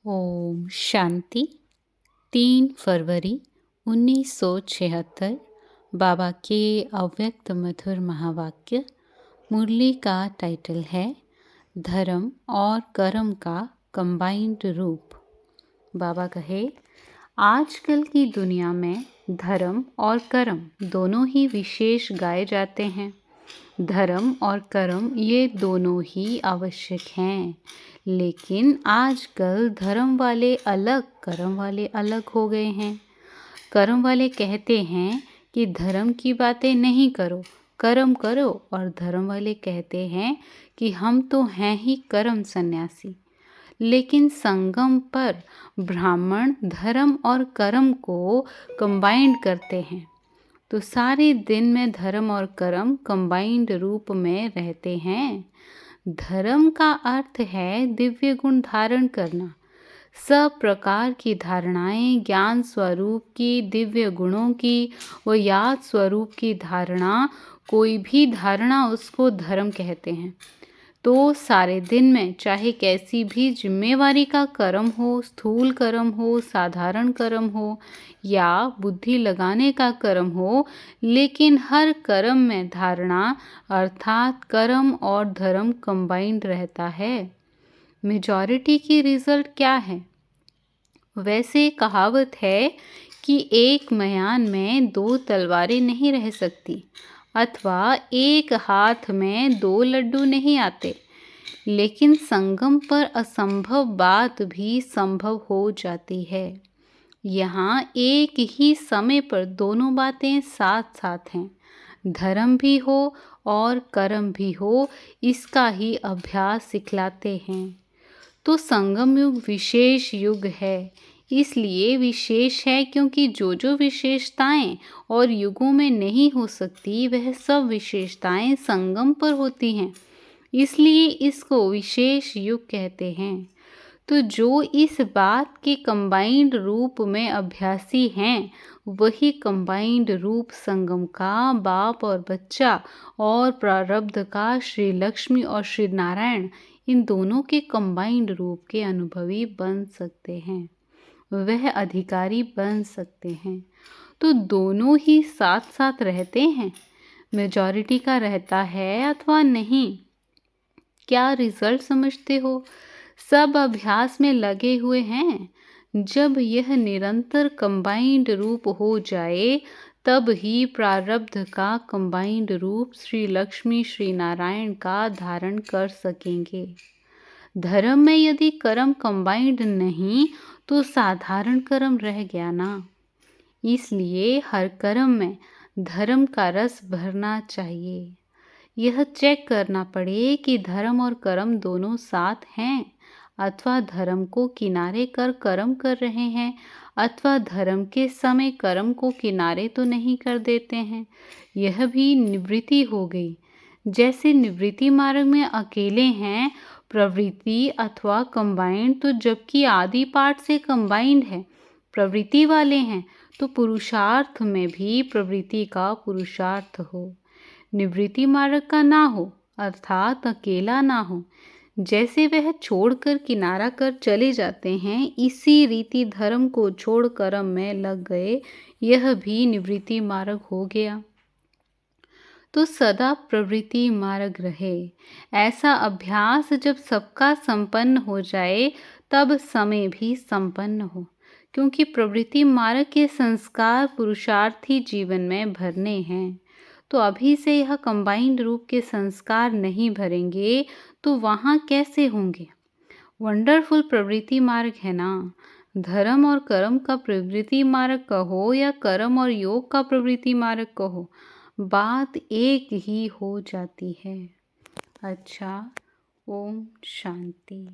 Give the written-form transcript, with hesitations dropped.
ओम शांति। 3 फरवरी 1976। बाबा के अव्यक्त मधुर महावाक्य। मुरली का टाइटल है धर्म और कर्म का कंबाइंड रूप। बाबा कहे, आजकल की दुनिया में धर्म और कर्म दोनों ही विशेष गाए जाते हैं। धर्म और कर्म ये दोनों ही आवश्यक हैं, लेकिन आजकल धर्म वाले अलग, कर्म वाले अलग हो गए हैं। कर्म वाले कहते हैं कि धर्म की बातें नहीं करो, कर्म करो, और धर्म वाले कहते हैं कि हम तो हैं ही कर्म सन्यासी। लेकिन संगम पर ब्राह्मण धर्म और कर्म को कंबाइंड करते हैं, तो सारे दिन में धर्म और कर्म कंबाइंड रूप में रहते हैं। धर्म का अर्थ है दिव्य गुण धारण करना। सब प्रकार की धारणाएं, ज्ञान स्वरूप की, दिव्य गुणों की व याद स्वरूप की धारणा, कोई भी धारणा उसको धर्म कहते हैं। तो सारे दिन में चाहे कैसी भी जिम्मेवारी का कर्म हो, स्थूल कर्म हो, साधारण कर्म हो या बुद्धि लगाने का कर्म हो, लेकिन हर कर्म में धारणा अर्थात कर्म और धर्म कंबाइंड रहता है। मेजॉरिटी की रिजल्ट क्या है? वैसे कहावत है कि एक मयान में 2 तलवारें नहीं रह सकती, अथवा एक हाथ में 2 लड्डू नहीं आते। लेकिन संगम पर असंभव बात भी संभव हो जाती है। यहाँ एक ही समय पर दोनों बातें साथ साथ हैं। धर्म भी हो और कर्म भी हो, इसका ही अभ्यास सिखलाते हैं। तो संगम युग विशेष युग है। इसलिए विशेष है क्योंकि जो विशेषताएं और युगों में नहीं हो सकती, वह सब विशेषताएं संगम पर होती हैं। इसलिए इसको विशेष युग कहते हैं। तो जो इस बात के कंबाइंड रूप में अभ्यासी हैं, वही कंबाइंड रूप संगम का बाप और बच्चा और प्रारब्ध का श्री लक्ष्मी और श्री नारायण, इन दोनों के कंबाइंड रूप के अनुभवी बन सकते हैं। वह अधिकारी बन सकते हैं। तो दोनों ही साथ साथ रहते हैं। मेजॉरिटी का रहता है अथवा नहीं, क्या रिजल्ट समझते हो? सब अभ्यास में लगे हुए हैं। जब यह निरंतर कंबाइंड रूप हो जाए, तब ही प्रारब्ध का कंबाइंड रूप श्री लक्ष्मी श्री नारायण का धारण कर सकेंगे। धर्म में यदि कर्म कंबाइंड नहीं, तो साधारण कर्म रह गया ना। इसलिए हर कर्म में धर्म का रस भरना चाहिए। यह चेक करना पड़े कि धर्म और कर्म दोनों साथ हैं, अथवा धर्म को किनारे कर कर्म कर रहे हैं, अथवा धर्म के समय कर्म को किनारे तो नहीं कर देते हैं। यह भी निवृत्ति हो गई। जैसे निवृत्ति मार्ग में अकेले हैं, प्रवृत्ति अथवा कंबाइंड, तो जबकि आदि पाठ से कंबाइंड है, प्रवृत्ति वाले हैं, तो पुरुषार्थ में भी प्रवृत्ति का पुरुषार्थ हो। निवृत्ति मार्ग का ना हो, अर्थात अकेला ना हो। जैसे वह छोड़कर किनारा कर चले जाते हैं, इसी रीति धर्म को छोड़ कर्म में लग गए, यह भी निवृत्ति मार्ग हो गया। तो सदा प्रवृत्ति मार्ग रहे। ऐसा अभ्यास जब सबका संपन्न हो जाए, तब समय भी संपन्न हो, क्योंकि प्रवृत्ति मार्ग के संस्कार पुरुषार्थी जीवन में भरने हैं। तो अभी से यह कंबाइंड रूप के संस्कार नहीं भरेंगे, तो वहाँ कैसे होंगे? वंडरफुल प्रवृत्ति मार्ग है ना। धर्म और कर्म का प्रवृत्ति मार्ग कहो या कर्म और योग का प्रवृत्ति मार्ग कहो, बात एक ही हो जाती है। अच्छा, ओम शांति।